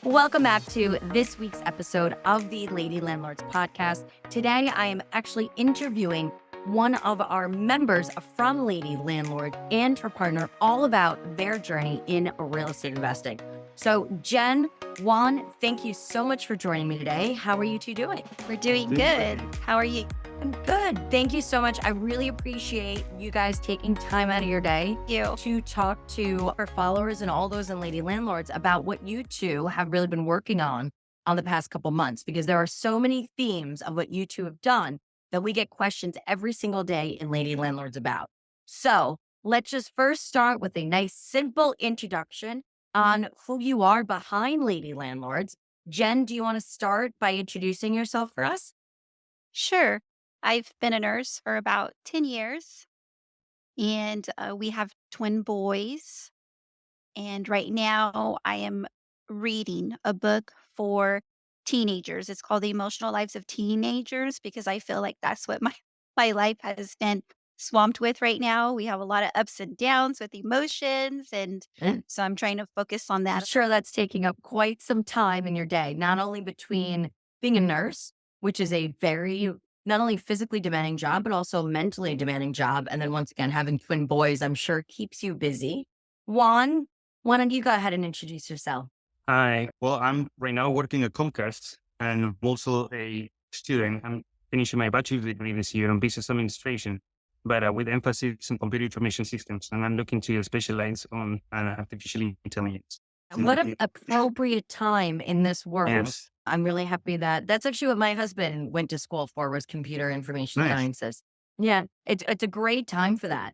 Welcome back to this week's episode of the Lady Landlords podcast. Today, I am actually interviewing one of our members from Lady Landlord and her partner all about their journey in real estate investing. So, Jenn, Juan, thank you so much for joining me today. How are you two doing? We're doing good. How are you? I'm good. Thank you so much. I really appreciate you guys taking time out of your day You. to talk to our followers and all those in Lady Landlords about what you two have really been working on the past couple months, because there are so many themes of what you two have done that we get questions every single day in Lady Landlords about. So let's just first start with a nice, simple introduction on who you are behind Lady Landlords. Jenn, do you want to start by introducing yourself for us? Sure. I've been a nurse for about 10 years, and we have twin boys. And right now, I am reading a book for teenagers. It's called The Emotional Lives of Teenagers because I feel like that's what my life has been swamped with right now. We have a lot of ups and downs with emotions. And so I'm trying to focus on I'm that. sure that's taking up quite some time in your day, not only between being a nurse, which is a very not only physically demanding job, but also mentally demanding job. And then once again, having twin boys, I'm sure keeps you busy. Juan, why don't you go ahead and introduce yourself? Hi. Well, I'm right now working at Comcast and I'm also a student. I'm finishing my bachelor's degree this year on business administration, but with emphasis on computer information systems. And I'm looking to specialize on artificial intelligence. What an appropriate time in this world. Yes. I'm really happy that that's actually what my husband went to school for, was computer information Nice. sciences. Yeah, it's a great time for that.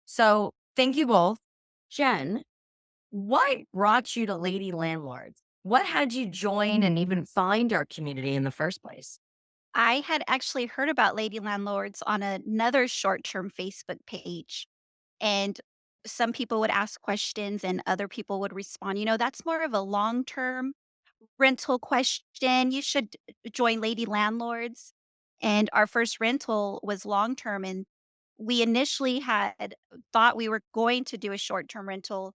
So thank you both. Jenn, what brought you to Lady Landlords? What had you join and even find our community in the first place? I had actually heard about Lady Landlords on another short term Facebook page. And some people would ask questions and other people would respond, that's more of a long term rental question. You should join Lady Landlords. And our first rental was long term. And we initially had thought we were going to do a short term rental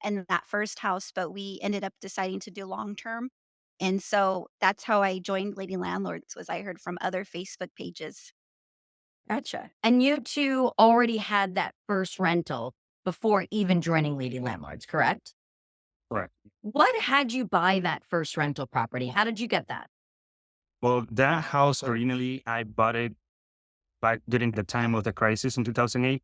in that first house, but we ended up deciding to do long term. And so that's how I joined Lady Landlords, was I heard from other Facebook pages. Gotcha. And you two already had that first rental before even joining Lady Landlords, correct? Correct. What had you buy that first rental property? How did you get that? Well, that house originally, I bought it back during the time of the crisis in 2008.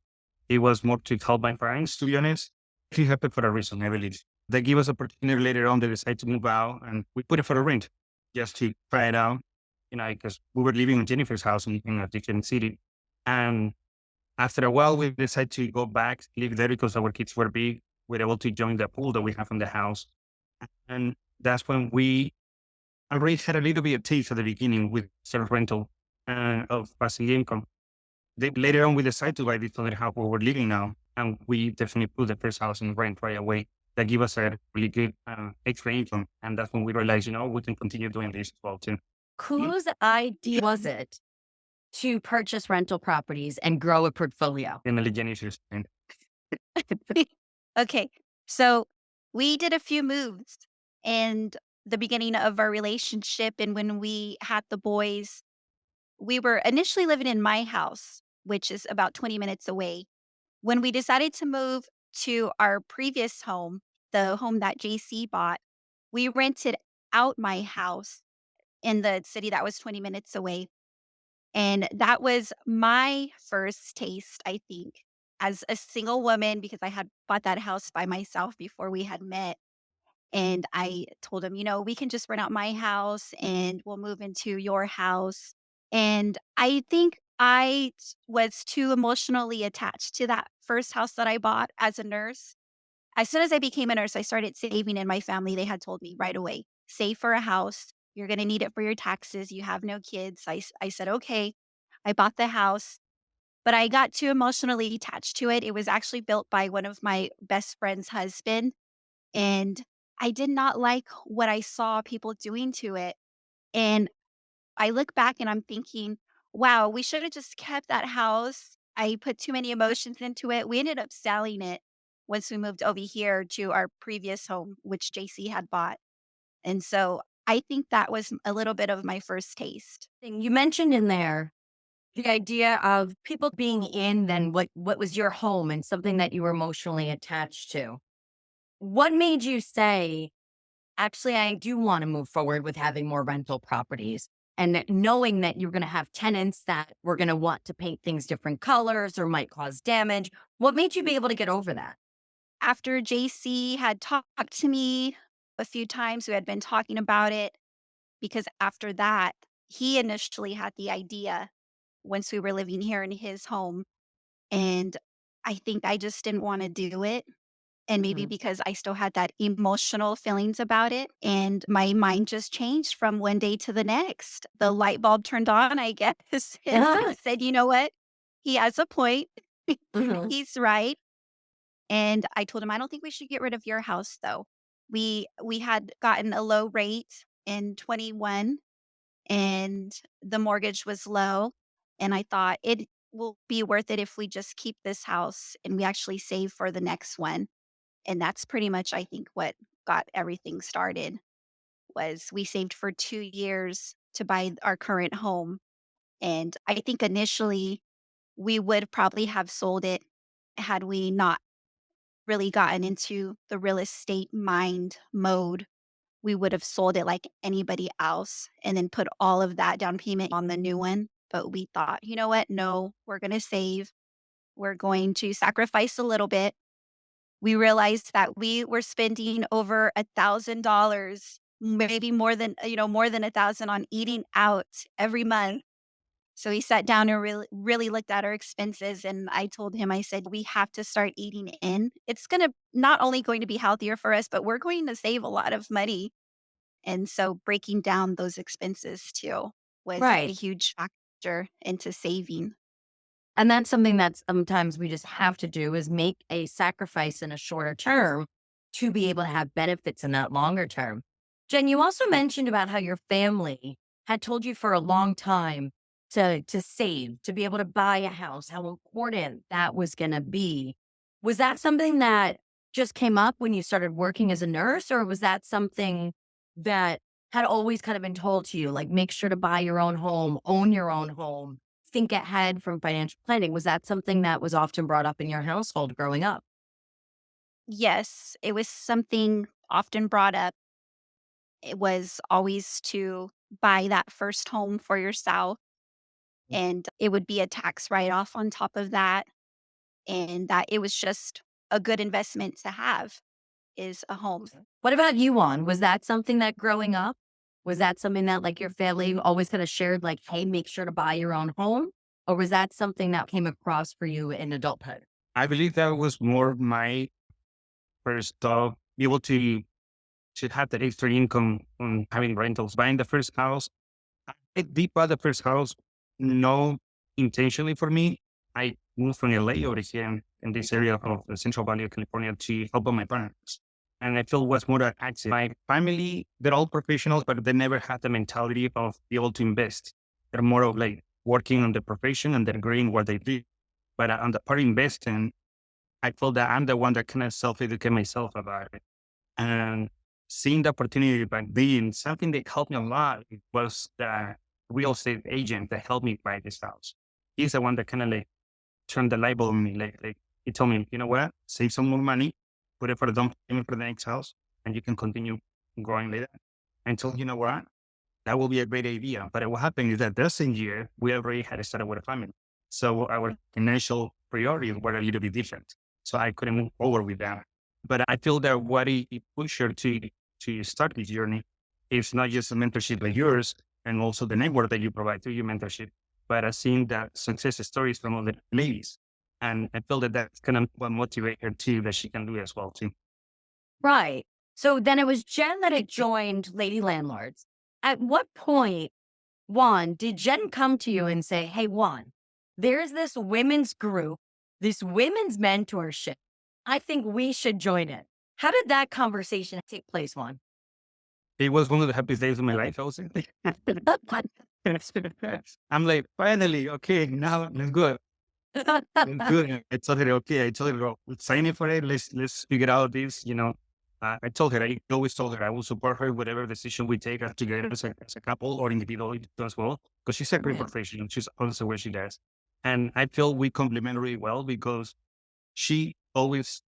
It was more to help my parents, to be honest. It happened for a reason, I believe. They give us opportunity later on. They decide to move out and we put it for a rent just to try it out, because we were living in Jennifer's house in a different city. And after a while, we decided to go back, live there because our kids were big. We were able to join the pool that we have in the house. And that's when we already had a little bit of taste at the beginning with self-rental of passive income. Later on, we decided to buy this other house where we're living now. And we definitely put the first house in rent right away. That give us a really good extra income. And that's when we realized, we can continue doing this as well too. Whose idea was it to purchase rental properties and grow a portfolio? And Jennifer's. Okay. So we did a few moves in the beginning of our relationship. And when we had the boys, we were initially living in my house, which is about 20 minutes away. When we decided to move to our previous home, the home that JC bought, we rented out my house in the city that was 20 minutes away. And that was my first taste, I think, as a single woman, because I had bought that house by myself before we had met. And I told him, we can just rent out my house and we'll move into your house. And I think was too emotionally attached to that first house that I bought as a nurse. As soon as I became a nurse, I started saving, and my family, they had told me right away, save for a house. You're going to need it for your taxes. You have no kids. I said, okay. I bought the house, but I got too emotionally attached to it. It was actually built by one of my best friend's husband. And I did not like what I saw people doing to it. And I look back and I'm thinking, wow, we should have just kept that house. I put too many emotions into it. We ended up selling it once we moved over here to our previous home, which JC had bought. And so I think that was a little bit of my first taste. You mentioned in there the idea of people being in then what was your home and something that you were emotionally attached to. What made you say, actually, I do want to move forward with having more rental properties? And that knowing that you're going to have tenants that were going to want to paint things different colors or might cause damage. What made you be able to get over that? After JC had talked to me a few times, we had been talking about it because after that, he initially had the idea once we were living here in his home. And I think I just didn't want to do it. And maybe Mhm. because I still had that emotional feelings about it. And my mind just changed from one day to the next. The light bulb turned on, I guess. And I Yeah. said, you know what? He has a point. Mhm. He's right. And I told him, I don't think we should get rid of your house though. We had gotten a low rate in 21 and the mortgage was low. And I thought it will be worth it if we just keep this house and we actually save for the next one. And that's pretty much, I think, what got everything started was we saved for 2 years to buy our current home. And I think initially we would probably have sold it had we not really gotten into the real estate mind mode. We would have sold it like anybody else and then put all of that down payment on the new one. But we thought, you know what? No, we're going to save. We're going to sacrifice a little bit. We realized that we were spending over $1,000, maybe more than, more than 1,000 on eating out every month. So we sat down and really looked at our expenses and I told him, I said, we have to start eating in. It's not only going to be healthier for us, but we're going to save a lot of money. And so breaking down those expenses too was a Right. huge factor into saving. And that's something that sometimes we just have to do is make a sacrifice in a shorter term to be able to have benefits in that longer term. Jen, you also mentioned about how your family had told you for a long time to save, to be able to buy a house, how important that was going to be. Was that something that just came up when you started working as a nurse, or was that something that had always kind of been told to you, like make sure to buy your own home, own your own home? Think ahead from financial planning. Was that something that was often brought up in your household growing up? Yes, it was something often brought up. It was always to buy that first home for yourself, and it would be a tax write-off on top of that, and that it was just a good investment to have is a home. What about you on? Was that something that growing up, was that something that like your family always kind of shared, like, hey, make sure to buy your own home? Or was that something that came across for you in adulthood? I believe that was more my first thought, be able to have that extra income on having rentals. Buying the first house, I did buy the first house, no intentionally for me. I moved from LA over here in this area of the Central Valley of California to help out my parents. And I feel what's more an accident. My family, they're all professionals, but they never had the mentality of be able to invest. They're more of like working on the profession and then agreeing what they do. But on the part investing, I feel that I'm the one that kind of self-educate myself about it. And seeing the opportunity back then, something that helped me a lot was the real estate agent that helped me buy this house. He's the one that kind of like turned the light bulb on me. Like he told me, you know what, save some more money, put it for the down payment for the next house, and you can continue growing later. And told you know what, that will be a great idea. But what happened is that the same year, we already had started with a family. So our financial priorities were a little bit different. So I couldn't move forward with that. But I feel that what it pushed her to start this journey is not just a mentorship like yours and also the network that you provide to your mentorship, but seeing that success stories from other ladies. And I feel that that's kind of what motivates her too, that she can do as well too. Right. So then it was Jen that had joined Lady Landlords. At what point, Juan, did Jen come to you and say, hey, Juan, there's this women's group, this women's mentorship. I think we should join it. How did that conversation take place, Juan? It was one of the happiest days of my life, I would say. I'm like, finally, okay, now let's go. Good. I told her, okay. I told her, well, sign it for it. Let's figure out this. I told her, I always told her I will support her whatever decision we take as together as a couple or individually as well, because she's a great Right. professional. She's also what she does. And I feel we complement really well because she always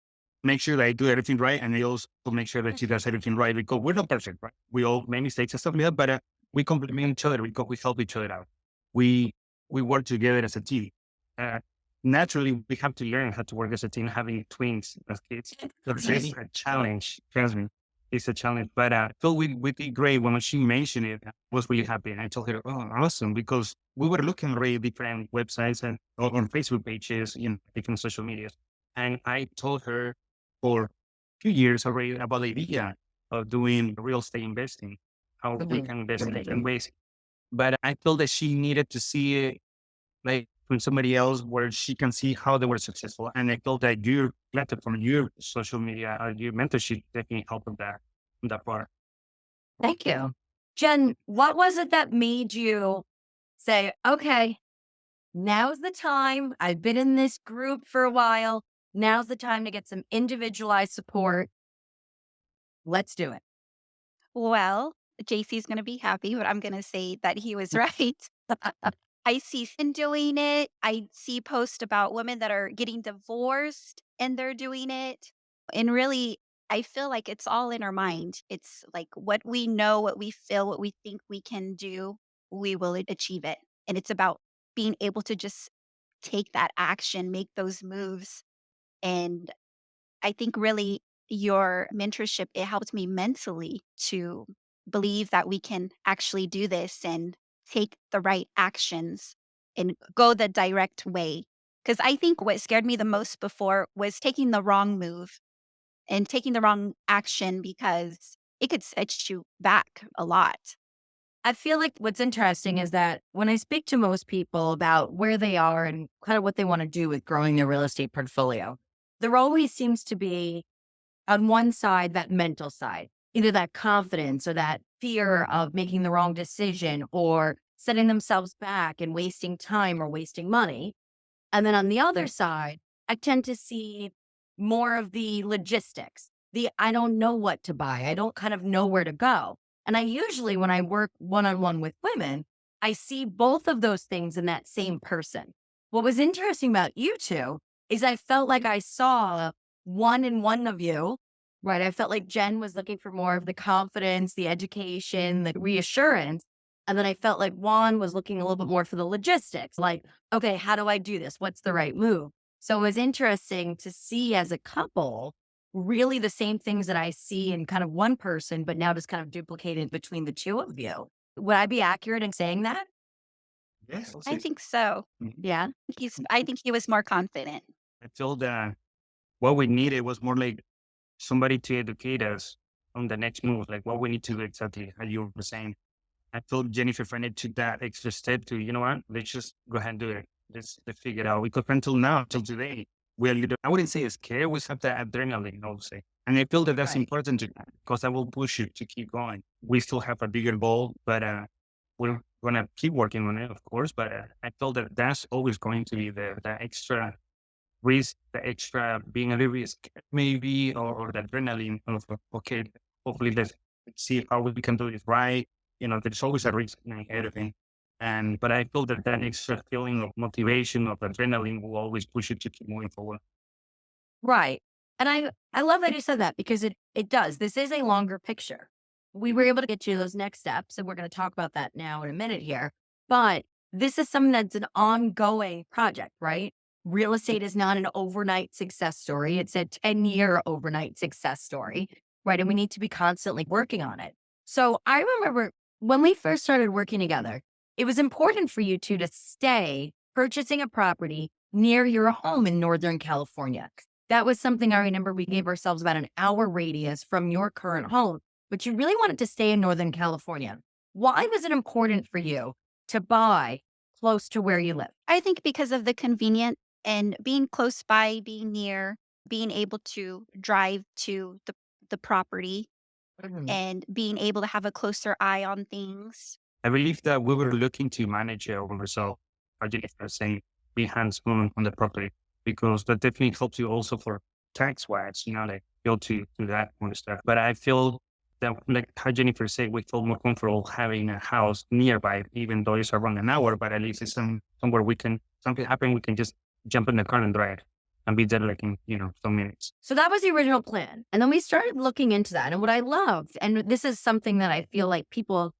makes sure that I do everything right. And I also make sure that she does everything right because we're not perfect, right? We all make mistakes and stuff like that, but we complement each other because we help each other out. We, we work together as a team. Uh, Naturally, we have to learn how to work as a team, having twins as kids. It's really a challenge. Trust me, it's a challenge. But I feel we did great when she mentioned it. I was really happy, and I told her, "Oh, awesome!" Because we were looking at really different websites and on Facebook pages, different social medias. And I told her for a few years already about the idea of doing real estate investing, how we Mhm. can invest in different ways. But I felt that she needed to see it like from somebody else where she can see how they were successful. And I felt that your platform, your social media, your mentorship definitely helped in that part. Thank you. Jen, what was it that made you say, okay, now's the time. I've been in this group for a while. Now's the time to get some individualized support. Let's do it. Well, JC's going to be happy, but I'm going to say that he was right. I see him doing it. I see posts about women that are getting divorced and they're doing it. And really, I feel like it's all in our mind. It's like what we know, what we feel, what we think we can do, we will achieve it. And it's about being able to just take that action, make those moves. And I think really your mentorship, it helped me mentally to believe that we can actually do this and take the right actions and go the direct way. Because I think what scared me the most before was taking the wrong move and taking the wrong action because it could set you back a lot. I feel like what's interesting is that when I speak to most people about where they are and kind of what they want to do with growing their real estate portfolio, there always seems to be on one side, that mental side, either that confidence or that fear of making the wrong decision or setting themselves back and wasting time or wasting money. And then on the other side, I tend to see more of the logistics. The I don't know what to buy. I don't kind of know where to go. And I usually, when I work one on one with women, I see both of those things in that same person. What was interesting about you two is I felt like I saw one in one of you, right? I felt like Jen was looking for more of the confidence, the education, the reassurance. And then I felt like Juan was looking a little bit more for the logistics, like, okay, how do I do this? What's the right move? So it was interesting to see as a couple, really the same things that I see in kind of one person, but now just kind of duplicated between the two of you. Would I be accurate in saying that? Yes. I think so. Mhm. Yeah. I think he was more confident. I feel that what we needed was more like somebody to educate us on the next move, like what we need to do exactly, how you were saying. I told Jennifer finally took that extra step to, you know what, let's just go ahead and do it. Let's figure it out. Because until now, till today, we are little, I wouldn't say scared, we have that adrenaline, I would say. And I feel that that's Right. important to because that will push you to keep going. We still have a bigger goal, but we're going to keep working on it, of course. But I feel that that's always going to be the extra risk, the extra being a little bit scared maybe, or the adrenaline of, okay, hopefully let's see how we can do it right. There's always a risk in everything. But I feel that that extra feeling of motivation, of adrenaline will always push you to keep moving forward. Right. And I love that you said that because it does. This is a longer picture. We were able to get you those next steps, and we're going to talk about that now in a minute here. But this is something that's an ongoing project, right? Real estate is not an overnight success story. It's a 10-year overnight success story, right? And we need to be constantly working on it. So I remember when we first started working together, it was important for you two to stay purchasing a property near your home in Northern California. That was something I remember we gave ourselves about an hour radius from your current home, but you really wanted to stay in Northern California. Why was it important for you to buy close to where you live? I think because of the convenience and being close by, being near, being able to drive to the property Mhm. and being able to have a closer eye on things. I believe that we were looking to manage our result, as Jennifer was saying, be hands on the property, because that definitely helps you also for tax wise, like go to that kind of stuff. But I feel that, like how Jennifer said, we feel more comfortable having a house nearby, even though it's around an hour, but at least it's somewhere we can, something happen, we can just jump in the car and drive and be there like in, some minutes. So that was the original plan. And then we started looking into that. And what I loved, and this is something that I feel like people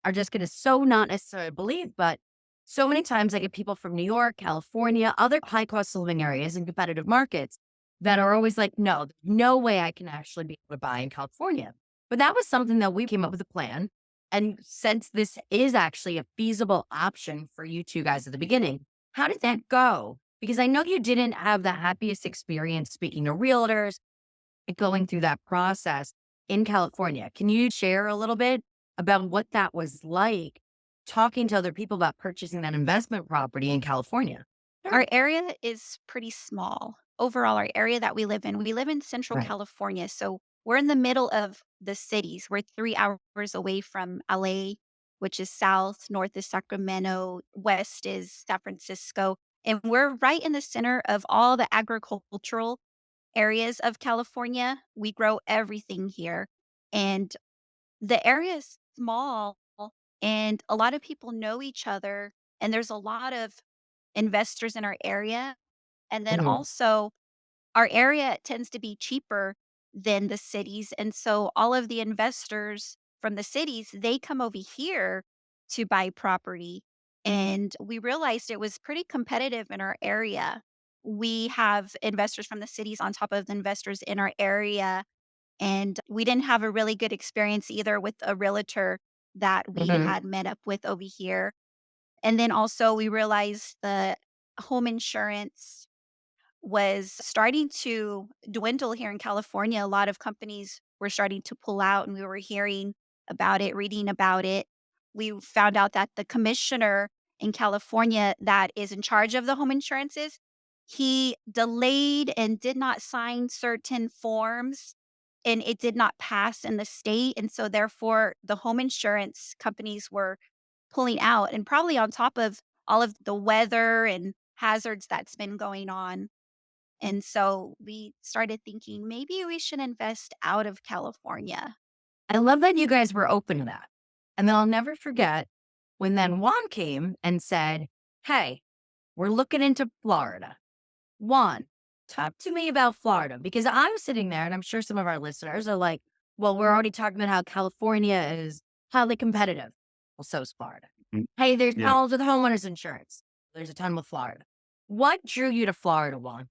are just going to so not necessarily believe, but so many times I get people from New York, California, other high cost of living areas and competitive markets that are always like, no, there's no way I can actually be able to buy in California. But that was something that we came up with a plan. And since this is actually a feasible option for you two guys at the beginning, how did that go? Because I know you didn't have the happiest experience speaking to realtors and going through that process in California. Can you share a little bit about what that was like talking to other people about purchasing that investment property in California? Our area is pretty small. Overall, our area that we live in Central Right. California. So we're in the middle of the cities. We're 3 hours away from LA, which is south, north is Sacramento, west is San Francisco. And we're right in the center of all the agricultural areas of California. We grow everything here. And the area is small and a lot of people know each other. And there's a lot of investors in our area. And then Mhm. also, our area tends to be cheaper than the cities. And so, all of the investors from the cities, they come over here to buy property. And we realized it was pretty competitive in our area. We have investors from the cities on top of the investors in our area. And we didn't have a really good experience either with a realtor that we Mhm. had met up with over here. And then also we realized the home insurance was starting to dwindle here in California. A lot of companies were starting to pull out, and we were hearing about it, reading about it. We found out that the commissioner in California that is in charge of the home insurances, he delayed and did not sign certain forms and it did not pass in the state. And so therefore the home insurance companies were pulling out and probably on top of all of the weather and hazards that's been going on. And so we started thinking maybe we should invest out of California. I love that you guys were open to that. And then I'll never forget when then Juan came and said, hey, we're looking into Florida. Juan, talk to me about Florida because I'm sitting there and I'm sure some of our listeners are like, well, we're already talking about how California is highly competitive. Well, so is Florida. Mm. Hey, there's Yeah. problems with homeowners insurance. There's a ton with Florida. What drew you to Florida, Juan?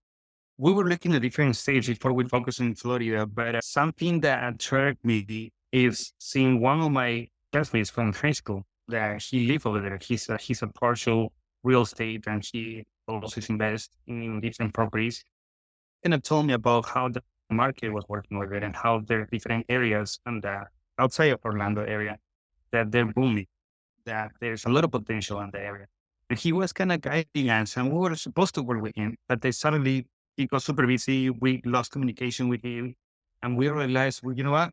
We were looking at different states before we focused in Florida, but something that attracted me is seeing one of my classmates from high school that he lived over there. He's a partial real estate and he also invests in different properties. And it told me about how the market was working over there and how there are different areas on the outside of Orlando area that they're booming, that there's a lot of potential in the area. And he was kind of guiding us, and we were supposed to work with him, but they suddenly he got super busy. We lost communication with him, and we realized, well, you know what?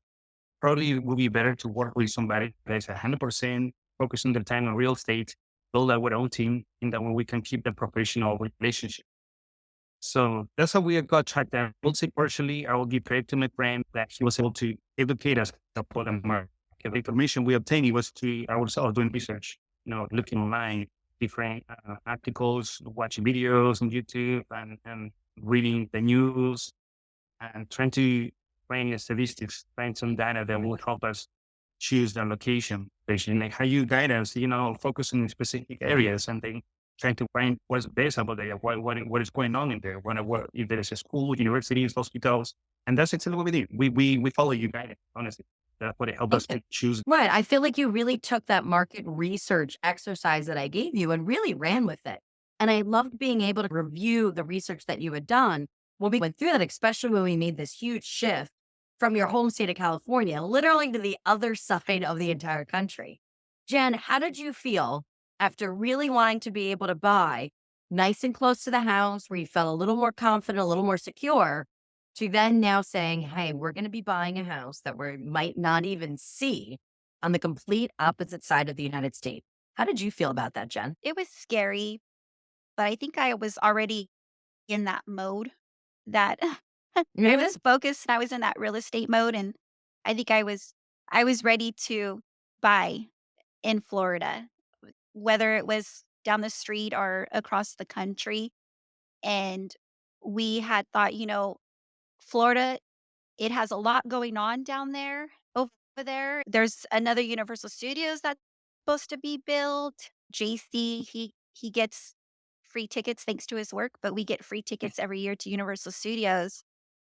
Probably it would be better to work with somebody that's 100% focusing their time on real estate, build our own team, and that way we can keep the professional relationship. So that's how we got tracked down. I will say partially, I will give credit to my friend that he was able to educate us about the market. The information we obtained, it was to ourselves doing research, looking online, different articles, watching videos on YouTube and reading the news and trying to find the statistics, find some data that will help us choose the location. Basically, like how you guide us, focus on specific areas and then trying to find what's best about there, what is going on in there, what if there is a school, universities, hospitals, and that's exactly what we did. We follow you guidance. Honestly, that's what it helped us to choose. Right. I feel like you really took that market research exercise that I gave you and really ran with it. And I loved being able to review the research that you had done when we went through that, especially when we made this huge shift from your home state of California, literally to the other side of the entire country. Jen, how did you feel after really wanting to be able to buy nice and close to the house where you felt a little more confident, a little more secure? To then now saying, hey, we're going to be buying a house that we might not even see on the complete opposite side of the United States. How did you feel about that, Jen? It was scary, but I think I was already in that mode that I was focused and I was in that real estate mode, and I think I was ready to buy in Florida, whether it was down the street or across the country. And we had thought, Florida, it has a lot going on down there over there. There's another Universal Studios that's supposed to be built. JC, he gets free tickets thanks to his work, but we get free tickets every year to Universal Studios.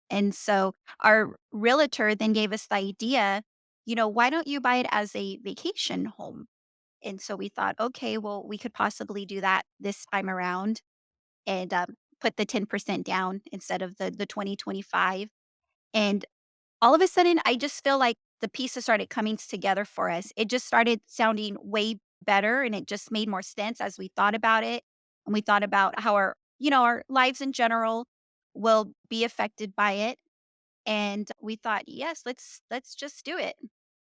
And so our realtor then gave us the idea, why don't you buy it as a vacation home? And so we thought, okay, well, we could possibly do that this time around and put the 10% down instead of the 2025. And all of a sudden, I just feel like the pieces started coming together for us. It just started sounding way better and it just made more sense as we thought about it. And we thought about how our lives in general will be affected by it. And we thought, yes, let's just do it.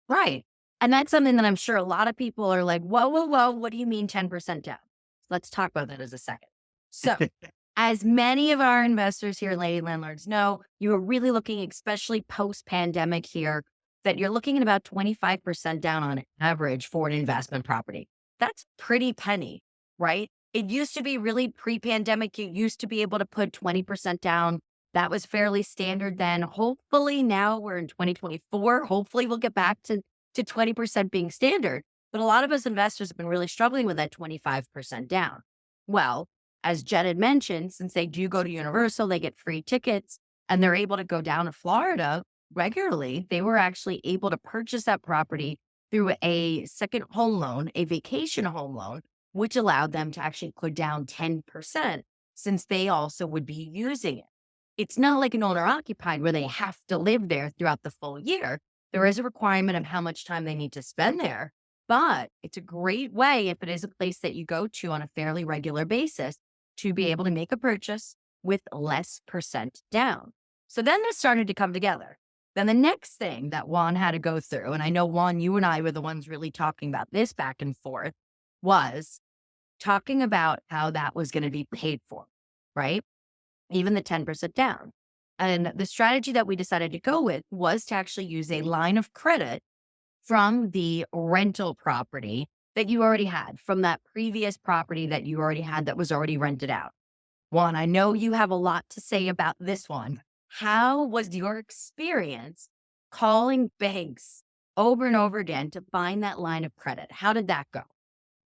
Right. And that's something that I'm sure a lot of people are like, whoa, whoa, whoa, what do you mean 10% down? Let's talk about that as a second. So, as many of our investors here, Lady Landlords, know, you're really looking, especially post pandemic here, that you're looking at about 25% down on average for an investment property. That's pretty penny, right? It used to be really pre pandemic. You used to be able to put 20% down. That was fairly standard then. Hopefully, now we're in 2024. Hopefully, we'll get back to 20% being standard. But a lot of us investors have been really struggling with that 25% down. Well, as Jen had mentioned, since they do go to Universal, they get free tickets and they're able to go down to Florida regularly. They were actually able to purchase that property through a second home loan, a vacation home loan, which allowed them to actually put down 10% since they also would be using it. It's not like an owner occupied where they have to live there throughout the full year. There is a requirement of how much time they need to spend there, but it's a great way if it is a place that you go to on a fairly regular basis to be able to make a purchase with less percent down. So then this started to come together. Then the next thing that Juan had to go through, and I know Juan, you and I were the ones really talking about this back and forth, was talking about how that was going to be paid for, right? Even the 10% down. And the strategy that we decided to go with was to actually use a line of credit from the rental property that you already had, from that previous property that you already had that was already rented out. Juan, I know you have a lot to say about this one. How was your experience calling banks over and over again to find that line of credit? How did that go?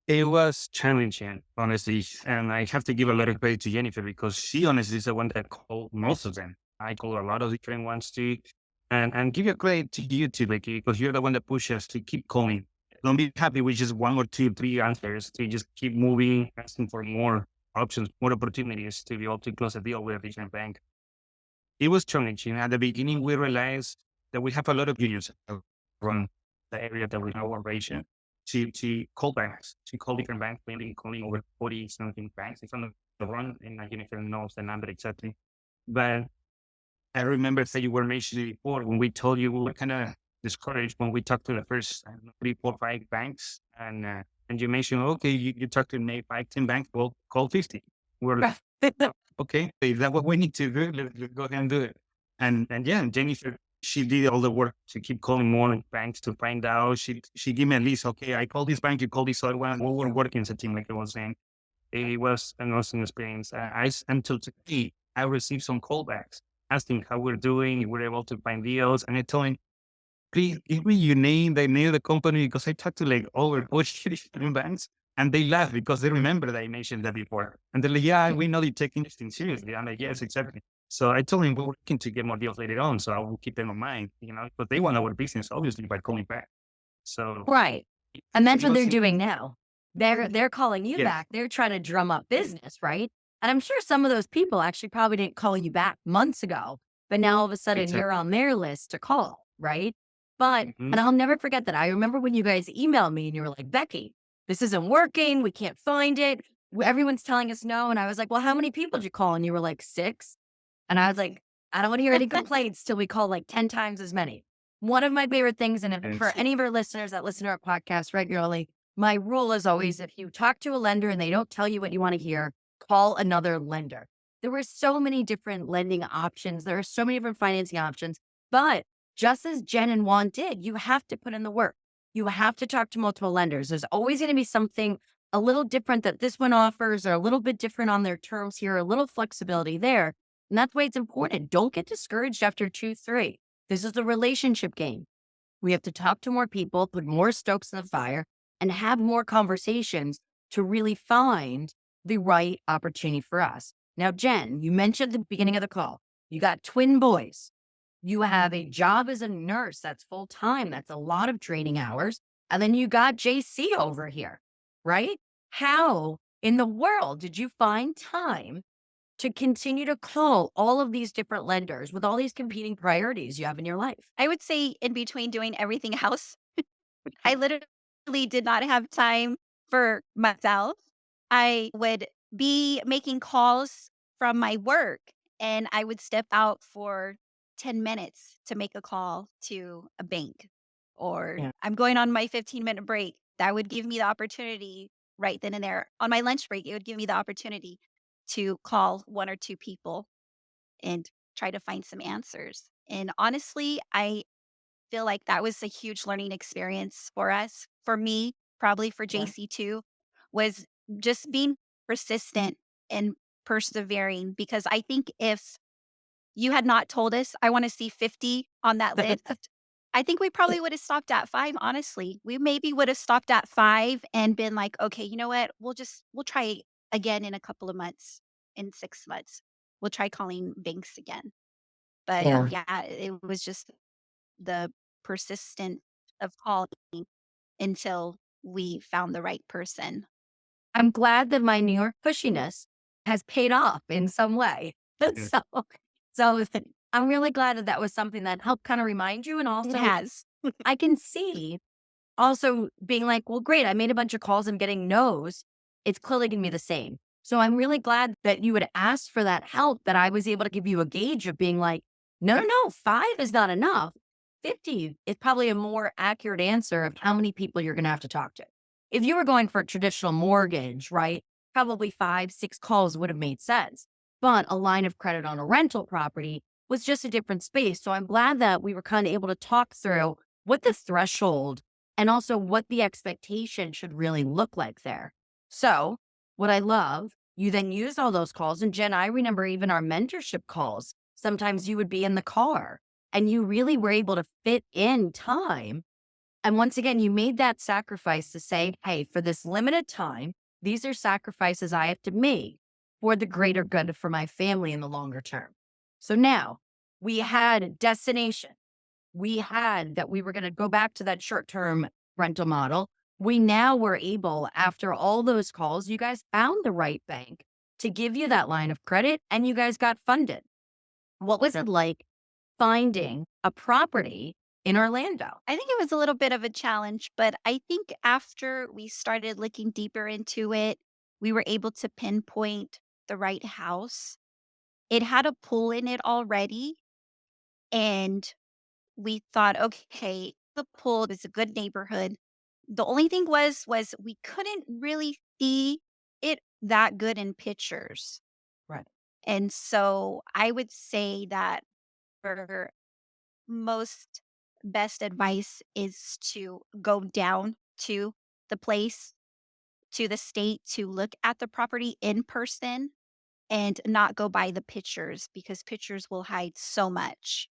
It was challenging, honestly. And I have to give a lot of credit to Jennifer because she honestly is the one that called most of them. I called a lot of different ones too. And give your credit to you too, Becky, because you're the one that pushes us to keep calling. Don't be happy with just one or two, three answers. To just keep moving, asking for more options, more opportunities to be able to close a deal with a different bank. It was challenging. At the beginning, we realized that we have a lot of unions from the area that we know operation. She called banks. She called different banks, maybe calling over 40 something banks in front of the run, and I don't even know the number exactly. But I remember that you were mentioning before when we told you we were kind of discouraged when we talked to the first 3, 4, 5 banks, and you mentioned, okay, you talked to maybe 5, 10 banks, well, call 50. We're like, okay, is that what we need to do? Let's go ahead and do it. And yeah, Jennifer, she did all the work to keep calling more banks to find out. She gave me a list. Okay, I call this bank, you call this other one. We were working as a team, like I was saying. It was an awesome experience. Until today, I received some callbacks asking how we're doing, if we're able to find deals. And I told him, please give me your name, the name of the company, because I talked to like over 40 different banks and they laugh because they remember that I mentioned that before. And they're like, yeah, we know you take this thing seriously. I'm like, yes, exactly. So I told him we're working to get more deals later on. So I will keep them in mind, but they want our business, obviously, by calling back. So Right. And that's it what they're was, doing now. They're calling you yes, back. They're trying to drum up business, right? And I'm sure some of those people actually probably didn't call you back months ago, but now all of a sudden exactly. you're on their list to call, right? But, Mhm. and I'll never forget that. I remember when you guys emailed me and you were like, Becky, this isn't working. We can't find it. Everyone's telling us no. And I was like, well, how many people did you call? And you were like, 6. And I was like, I don't want to hear any complaints till we call like 10 times as many. One of my favorite things, and And for any of our listeners that listen to our podcast regularly, my rule is always if you talk to a lender and they don't tell you what you want to hear, call another lender. There were so many different lending options. There are so many different financing options. But just as Jen and Juan did, you have to put in the work. You have to talk to multiple lenders. There's always going to be something a little different that this one offers, or a little bit different on their terms here, a little flexibility there. And that's why it's important. Don't get discouraged after two, three. This is the relationship game. We have to talk to more people, put more stokes in the fire, and have more conversations to really find the right opportunity for us. Now, Jen, you mentioned at the beginning of the call, you got twin boys. You have a job as a nurse that's full time. That's a lot of training hours. And then you got JC over here, right? How in the world did you find time to continue to call all of these different lenders with all these competing priorities you have in your life? I would say in between doing everything else, I literally did not have time for myself. I would be making calls from my work and I would step out for 10 minutes to make a call to a bank, or Yeah. I'm going on my 15-minute break. That would give me the opportunity right then and there. On my lunch break, it would give me the opportunity to call one or two people and try to find some answers. And honestly, I feel like that was a huge learning experience for us. For me, probably for Yeah. JC too, was just being persistent and persevering, because I think if you had not told us, I want to see 50 on that list, I think we probably would have stopped at 5, honestly. We maybe would have stopped at 5 and been like, okay, you know what? We'll try again in a couple of months, in 6 months. We'll try calling banks again. But Yeah. yeah, it was just the persistent of calling until we found the right person. I'm glad that my New York pushiness has paid off in some way. Yeah. So, so I'm really glad that that was something that helped kind of remind you. And It also, has. I can see also being like, well, great, I made a bunch of calls. I'm getting no's. It's clearly going to be the same. So I'm really glad that you had asked for that help, that I was able to give you a gauge of being like, no, no, no, 5 is not enough. 50 is probably a more accurate answer of how many people you're going to have to talk to. If you were going for a traditional mortgage, right, probably 5, 6 calls would have made sense. But a line of credit on a rental property was just a different space. So I'm glad that we were kind of able to talk through what the threshold and also what the expectation should really look like there. So, what I love, you then use all those calls. And Jen, I remember even our mentorship calls. Sometimes you would be in the car and you really were able to fit in time. And once again, you made that sacrifice to say, hey, for this limited time, these are sacrifices I have to make for the greater good for my family in the longer term. So now we had a destination. We had that we were going to go back to that short term rental model. We now were able, after all those calls, you guys found the right bank to give you that line of credit and you guys got funded. What was it like finding a property in Orlando? I think it was a little bit of a challenge, but I think after we started looking deeper into it, we were able to pinpoint the right house. It had a pool in it already, and we thought, okay, the pool is a good neighborhood. The only thing was we couldn't really see it that good in pictures. Right. And so I would say that for most best advice is to go down to the place, to the state, to look at the property in person and not go by the pictures, because pictures will hide so much.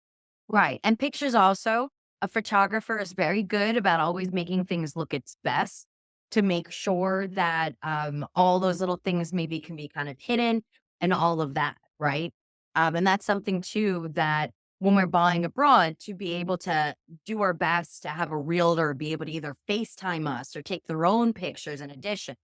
Right. And pictures also, a photographer is very good about always making things look its best to make sure that all those little things maybe can be kind of hidden and all of that. Right. And that's something too that when we're buying abroad, to be able to do our best to have a realtor be able to either FaceTime us or take their own pictures in addition.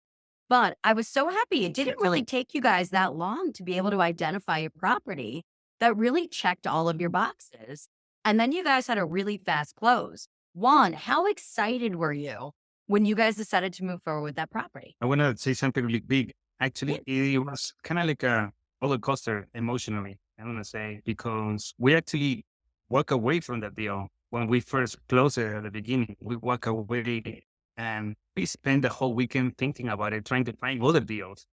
But I was so happy it didn't really take you guys that long to be able to identify a property that really checked all of your boxes. And then you guys had a really fast close. Juan, how excited were you when you guys decided to move forward with that property? I want to say something really big. Yeah. Actually, it was kind of like a roller coaster emotionally, I want to say, because we actually walk away from that deal. When we first closed it at the beginning, we walk away and we spent the whole weekend thinking about it, trying to find other deals.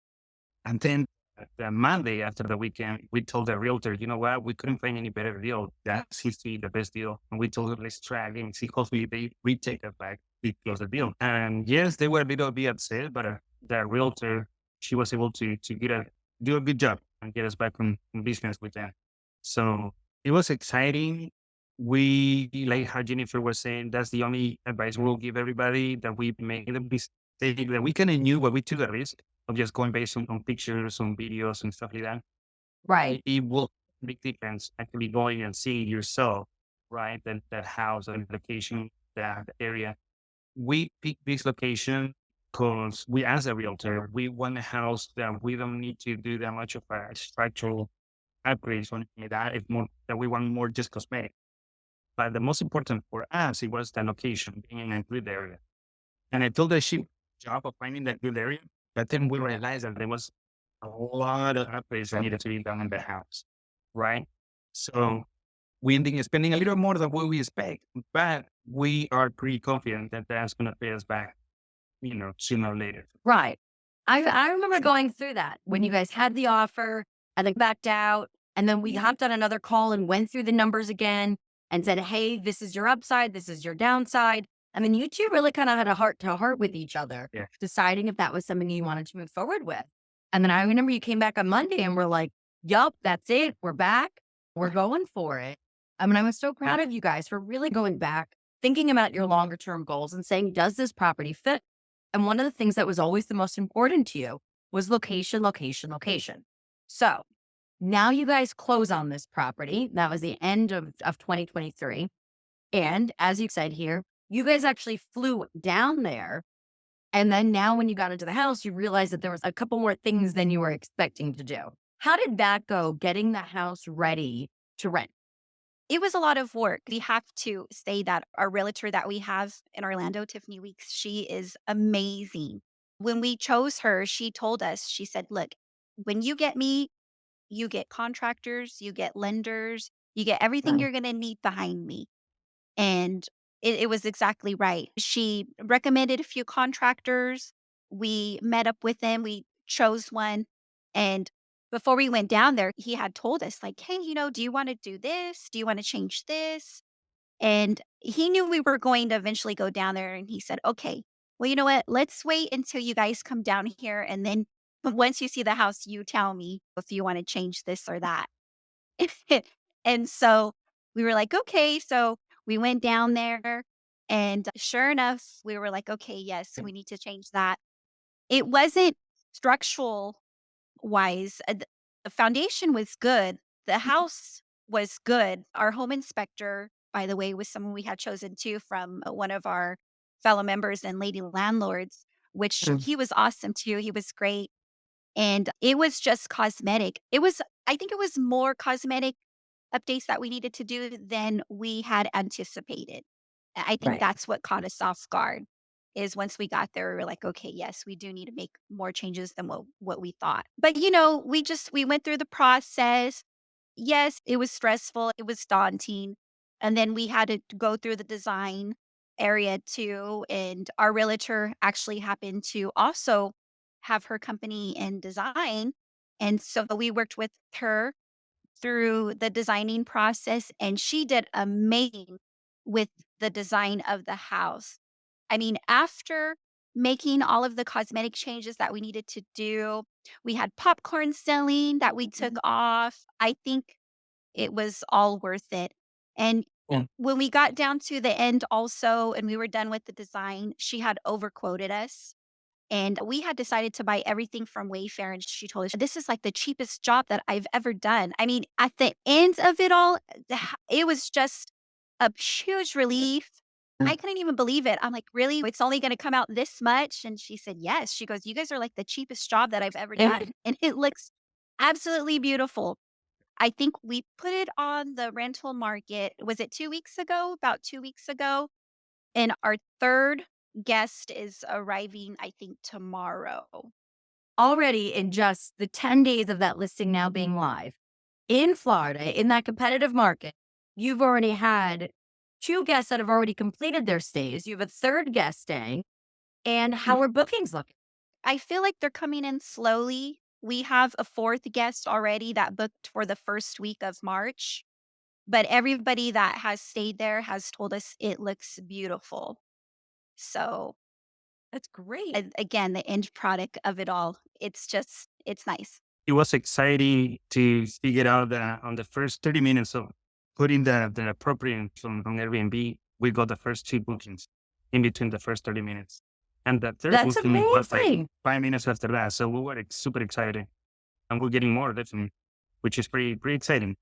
And then the Monday after the weekend, we told the realtor, you know what, we couldn't find any better deal. That seems to be the best deal. And we told them, let's try again, see, hopefully they retake it back, we close the deal. And yes, they were a little bit upset, but the realtor, she was able to do a good job and get us back in business with them. So it was exciting. We, like how Jennifer was saying, that's the only advice we'll give everybody, that we made a mistake, that we kind of knew what we took a risk of just going based on pictures, on videos and stuff like that. Right. It will make difference actually going and seeing yourself, right? That house and location, that area. We picked this location because we, as a realtor, we want a house that we don't need to do that much of a structural upgrades or anything like that. It's more that we want more just cosmetic. But the most important for us, it was the location, being in a good area. And I told her she job of finding that good area, but then we realized that there was a lot of upgrades that needed to be done in the house, right? So we ended up spending a little more than what we expect, but we are pretty confident that that's going to pay us back, sooner or later. Right. I remember going through that when you guys had the offer and then backed out. And then we hopped on another call and went through the numbers again and said, hey, this is your upside, this is your downside. And then you two really kind of had a heart to heart with each other, Yeah. deciding if that was something you wanted to move forward with. And then I remember you came back on Monday and we're like, yup, that's it. We're back. We're going for it. I mean, I was so proud of you guys for really going back, thinking about your longer term goals and saying, does this property fit? And one of the things that was always the most important to you was location, location, location. So now you guys close on this property. That was the end of 2023. And as you said here, you guys actually flew down there. And then now when you got into the house, you realized that there was a couple more things than you were expecting to do. How did that go, getting the house ready to rent? It was a lot of work. We have to say that our realtor that we have in Orlando, Tiffany Weeks, she is amazing. When we chose her, she told us, she said, look, when you get me, you get contractors, you get lenders, you get everything Right. you're going to need behind me. And it was exactly right. She recommended a few contractors. We met up with them. We chose one. And before we went down there, he had told us, like, hey, do you want to do this? Do you want to change this? And he knew we were going to eventually go down there. And he said, okay, well, you know what? Let's wait until you guys come down here. And then once you see the house, you tell me if you want to change this or that. And so we were like, okay. So we went down there and sure enough, we were like, okay, yes, we need to change that. It wasn't structural wise. The foundation was good. The house was good. Our home inspector, by the way, was someone we had chosen too from one of our fellow members and Lady Landlords, which Mm. he was awesome too. He was great. And it was just cosmetic. I think it was more cosmetic updates that we needed to do than we had anticipated. I think Right. that's what caught us off guard is once we got there, we were like, okay, yes, we do need to make more changes than what we thought. But we went through the process. Yes, it was stressful, it was daunting. And then we had to go through the design area too. And our realtor actually happened to also have her company in design. And so we worked with her through the designing process, and she did amazing with the design of the house. I mean, after making all of the cosmetic changes that we needed to do, we had popcorn selling that we took off. I think it was all worth it. And Yeah. when we got down to the end also and we were done with the design, she had overquoted us. And we had decided to buy everything from Wayfair, and she told us, "This is like the cheapest job that I've ever done." I mean, at the end of it all, it was just a huge relief. I couldn't even believe it. I'm like, "Really? It's only gonna come out this much?" And she said, "Yes." She goes, "You guys are like the cheapest job that I've ever Yeah. done." And it looks absolutely beautiful. I think we put it on the rental market. Was it 2 weeks ago? About 2 weeks ago. And our 3rd guest is arriving, I think, tomorrow. Already in just the 10 days of that listing now being live in Florida, in that competitive market, you've already had 2 guests that have already completed their stays. You have a 3rd guest staying. And how are bookings looking? I feel like they're coming in slowly. We have a fourth guest already that booked for the first week of March, but everybody that has stayed there has told us it looks beautiful. So, That's great. again, the end product of it all, it's nice. It was exciting to figure out that on the first 30 minutes of putting the appropriate on Airbnb, we got the first two bookings in between the first 30 minutes. And the third That's booking was like amazing. 5 minutes after that. So we were super excited and we're getting more definitely, which is pretty exciting.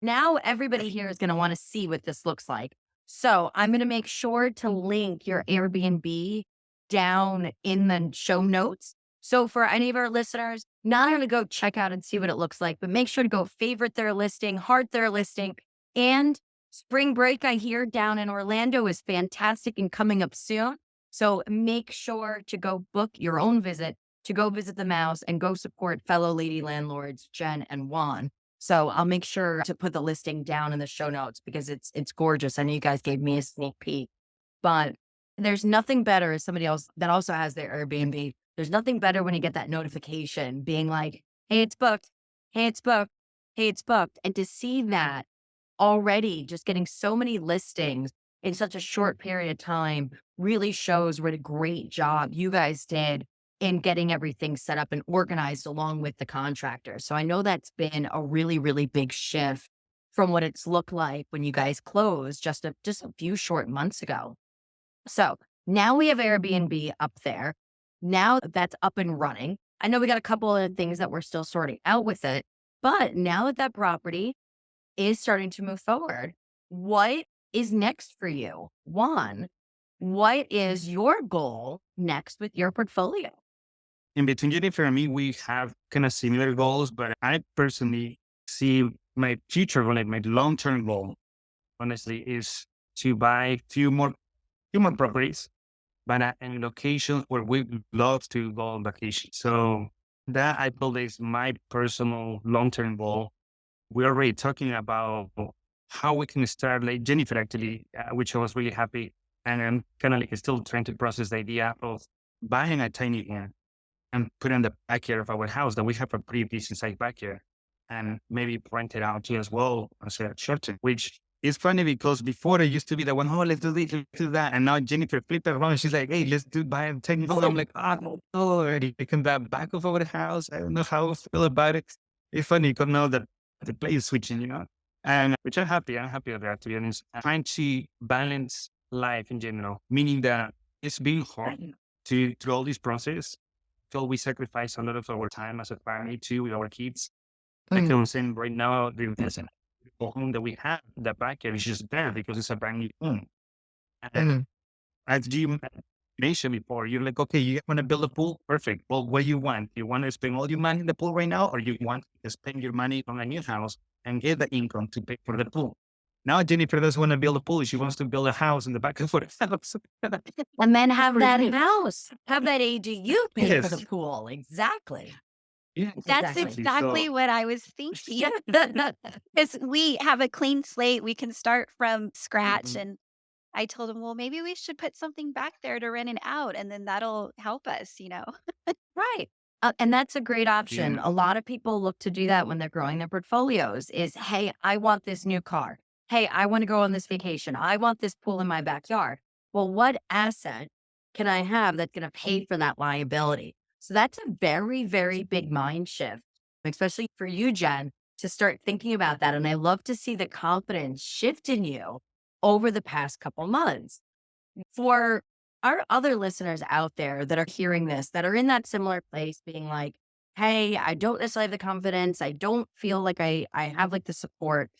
Now everybody here is going to want to see what this looks like. So I'm going to make sure to link your Airbnb down in the show notes. So for any of our listeners, not only go check out and see what it looks like, but make sure to go favorite their listing, heart their listing. And spring break, I hear down in Orlando is fantastic and coming up soon. So make sure to go book your own visit, to go visit the mouse and go support fellow lady landlords, Jenn and Juan. So I'll make sure to put the listing down in the show notes because it's gorgeous. I know you guys gave me a sneak peek, but there's nothing better as somebody else that also has their Airbnb. There's nothing better when you get that notification being like, hey, it's booked. Hey, it's booked. Hey, it's booked. And to see that already just getting so many listings in such a short period of time really shows what a great job you guys did in getting everything set up and organized along with the contractor. So I know that's been a really, really big shift from what it's looked like when you guys closed just a few short months ago. So now we have Airbnb up there. Now that that's up and running, I know we got a couple of things that we're still sorting out with it, but now that that property is starting to move forward, what is next for you? One, what is your goal next with your portfolio? In between Jennifer and me, we have kind of similar goals, but I personally see my future goal, like my long-term goal, honestly, is to buy few more properties, but in locations where we love to go on vacation. So that I believe is my personal long-term goal. We're already talking about how we can start, like Jennifer actually, which I was really happy. And I'm kind of like still trying to process the idea of buying a tiny one and put in the backyard of our house that we have a pretty decent sized backyard and maybe rent it out to as well as a shelter, which is funny because before I used to be the one, oh, let's do this, let's do that. And now Jennifer flipped it around. She's like, hey, let's do buy a tiny home. I'm like, oh, already taken that back of our house. I don't know how I feel about it. It's funny because now that the play is switching, and which I'm happy with that, to be honest. I'm trying to balance life in general, meaning that it's been hard to through all this process feel we sacrifice a lot of our time as a family too with our kids. Like I was saying right now, the home that we have, the backyard is just there because it's a brand new home. And as you mentioned before, you're like, okay, you want to build a pool? Perfect. Well, what do you want? You want to spend all your money in the pool right now, or you want to spend your money on a new house and get the income to pay for the pool? Now Jennifer doesn't want to build a pool. She wants to build a house in the back of her house. And then have that house, have that ADU pay for the Yes. pool. Exactly. Yeah, That's Exactly. exactly So what I was thinking. Because we have a clean slate, we can start from scratch. mhm. And I told him, well, maybe we should put something back there to rent it out, and then that'll help us. Right. And that's a great option. Yeah. A lot of people look to do that when they're growing their portfolios is, hey, I want this new car. Hey, I want to go on this vacation. I want this pool in my backyard. Well, what asset can I have that's going to pay for that liability? So that's a very, very big mind shift, especially for you, Jen, to start thinking about that. And I love to see the confidence shift in you over the past couple months. For our other listeners out there that are hearing this, that are in that similar place, being like, hey, I don't necessarily have the confidence. I don't feel like I have like the support.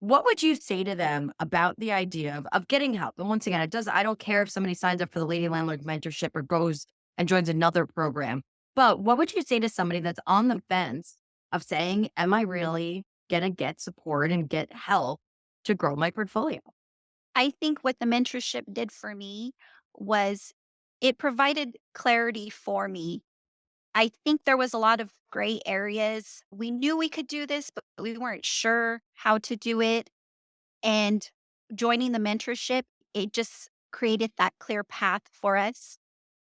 What would you say to them about the idea of getting help? And once again, I don't care if somebody signs up for the Lady Landlords Mentorship or goes and joins another program. But what would you say to somebody that's on the fence of saying, am I really going to get support and get help to grow my portfolio? I think what the mentorship did for me was it provided clarity for me. I think there was a lot of gray areas. We knew we could do this, but we weren't sure how to do it. And joining the mentorship, it just created that clear path for us,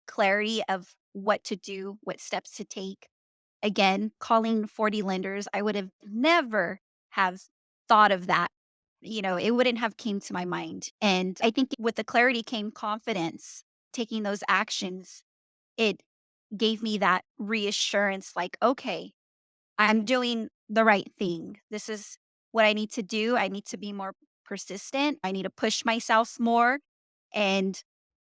clarity of what to do, what steps to take. again, calling 40 lenders, I would have never have thought of that. It wouldn't have came to my mind. And I think with the clarity came confidence. Taking those actions, it gave me that reassurance like, okay, I'm doing the right thing. This is what I need to do. I need to be more persistent. I need to push myself more and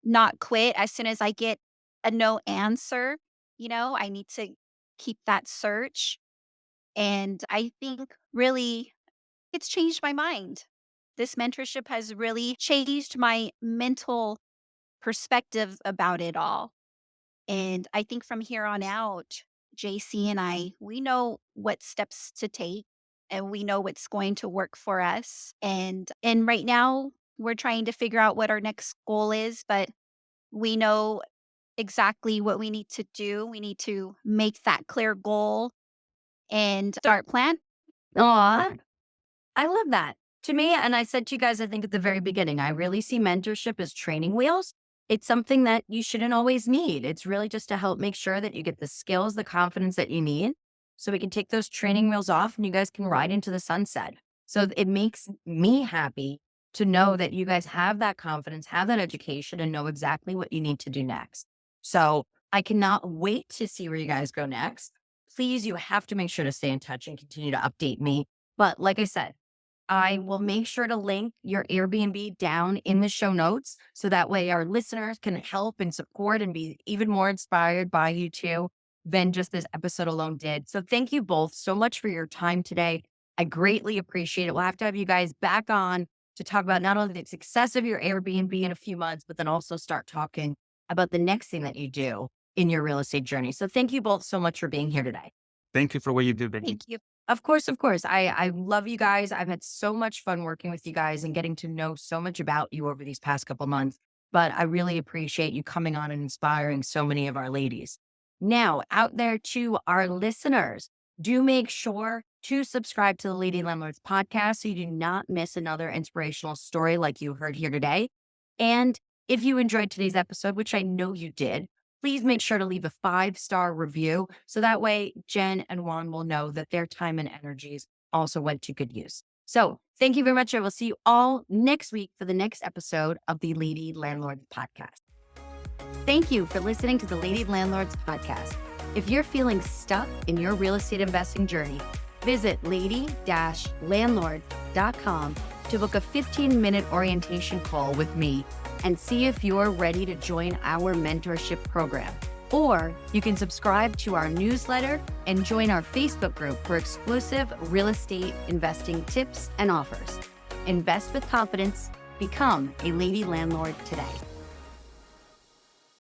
not quit as soon as I get a no answer. I need to keep that search. And I think really it's changed my mind. This mentorship has really changed my mental perspective about it all. And I think from here on out, JC and I, we know what steps to take and we know what's going to work for us. And right now we're trying to figure out what our next goal is, but we know exactly what we need to do. We need to make that clear goal and start plan. Aw, I love that. To me, and I said to you guys, I think at the very beginning, I really see mentorship as training wheels. It's something that you shouldn't always need. It's really just to help make sure that you get the skills, the confidence that you need so we can take those training wheels off and you guys can ride into the sunset. So it makes me happy to know that you guys have that confidence, have that education, and know exactly what you need to do next. So I cannot wait to see where you guys go next. Please, you have to make sure to stay in touch and continue to update me. But like I said, I will make sure to link your Airbnb down in the show notes so that way our listeners can help and support and be even more inspired by you two than just this episode alone did. So thank you both so much for your time today. I greatly appreciate it. We'll have to have you guys back on to talk about not only the success of your Airbnb in a few months, but then also start talking about the next thing that you do in your real estate journey. So thank you both so much for being here today. Thank you for what you do, Becky. Thank you. Of course, of course. I love you guys. I've had so much fun working with you guys and getting to know so much about you over these past couple months. But I really appreciate you coming on and inspiring so many of our ladies. Now, out there to our listeners, do make sure to subscribe to the Lady Landlords podcast so you do not miss another inspirational story like you heard here today. And if you enjoyed today's episode, which I know you did, please make sure to leave a 5-star review so that way Jenn and Juan will know that their time and energies also went to good use. So thank you very much. I will see you all next week for the next episode of the Lady Landlords podcast. Thank you for listening to the Lady Landlords podcast. If you're feeling stuck in your real estate investing journey, visit lady-landlord.com to book a 15-minute orientation call with me and see if you're ready to join our mentorship program. Or you can subscribe to our newsletter and join our Facebook group for exclusive real estate investing tips and offers. Invest with confidence. Become a Lady Landlord today.